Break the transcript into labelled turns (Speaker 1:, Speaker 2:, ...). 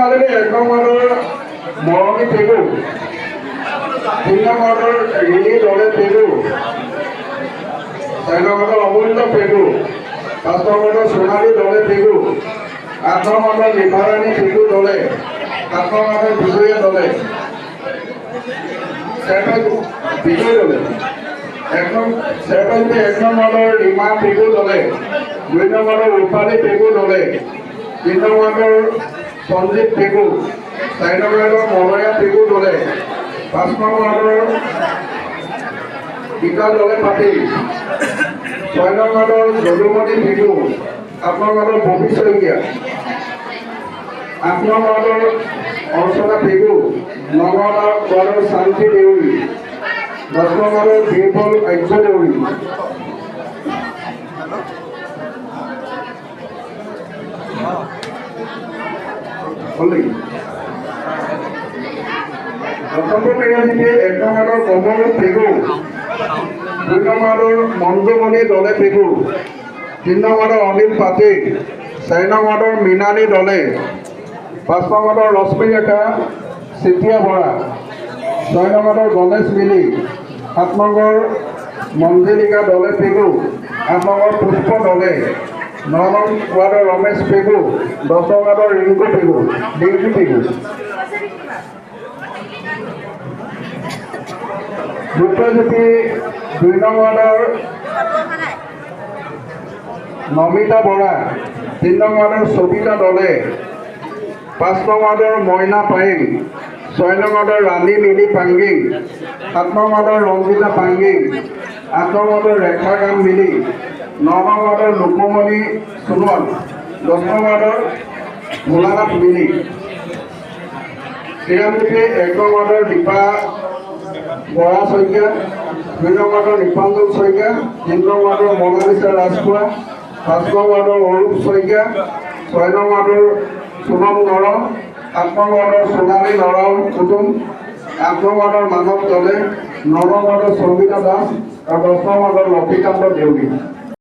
Speaker 1: মাজুলী 1 নম্বৰৰ মৰমী পেগু, 3 নম্বৰৰ ৰিণী দলে পেগু, 4 নম্বৰৰ অমূল্য পেগু, 5 নম্বৰৰ সোণালী দলে পেগু, 8 নম্বৰৰ নিভাৰাণী পেগু দলে, 7 নম্বৰৰ বিজয়া দলে, বিজয় দলে, 1 নম্বৰৰ ৰীমা পেগু দলে, 2 নম্বৰৰ ৰূপালী পেগু দলে, 3 নম্বৰৰ সঞ্জীৱ পেগু, 4 নম্বৰৰ মলয়া পেগু দলে, 5 নম্বৰৰ গীতা দলে পাতি, 6 নম্বৰৰ যদুমণি পেগু, 7 নম্বৰৰ ববি শইকীয়া, 8 নম্বৰৰ অৰ্চনা পেগু, 9 নম্বৰৰ শান্তি দেউৰী, 10 নম্বৰৰ বীৰবল আৰ্য দেউৰী। প্ৰথমটো পেগু 1 নম্বৰৰ কমল পেগু, 2 নম্বৰৰ মঞ্জুমণি দলে পেগু, 3 নম্বৰৰ অনিল পাতি, 4 নম্বৰৰ মীনালী দলে, 5 নম্বৰৰ ৰশ্মিৰেখা চেতিয়া বৰা, 6 নম্বৰৰ গণেশ মিলি, 7 নম্বৰ মঞ্জিলিকা দলে পেগু, 8 নম্বৰ পুষ্প দলে, 9 নম্বৰৰ ৰমেশ পেগু, 10 নম্বৰৰ ৰিংকু পেগু, ডিউটি পেগু। দুৰ্গজ্যোতি 2 নম্বৰৰ নমিতা বৰা, 3 নম্বৰৰ সবিতা দলে, 5 নম্বৰৰ মইনা পাইং, 6 নম্বৰৰ ৰাণী মিলি পাংগিং, 7 নম্বৰৰ ৰঞ্জিতা পাংগিং, 8 নম্বৰৰ ৰেখাগাম মিলি, 9 নম্বৰৰ লুকুমণি সোণোৱাল, 10 নম্বৰৰ ভোলানাথ মিলি। ক্ৰীড়ামন্ত্ৰী 1 নম্বৰৰ দীপা বৰা শইকীয়া, 2 নম্বৰৰ নিপাঞ্জন শইকীয়া, 3 নম্বৰৰ মনালিছা ৰাজখোৱা, 5 নম্বৰৰ অৰূপ শইকীয়া, 6 নম্বৰৰ সুমন নৰ, 7 নম্বৰৰ সোণালী নৰম কুটুম, 8 নম্বৰৰ মানৱ দলে, 9 নম্বৰৰ সৌমিতা দাস আৰু 10 নম্বৰৰ লক্ষীকান্ত দেউৰী।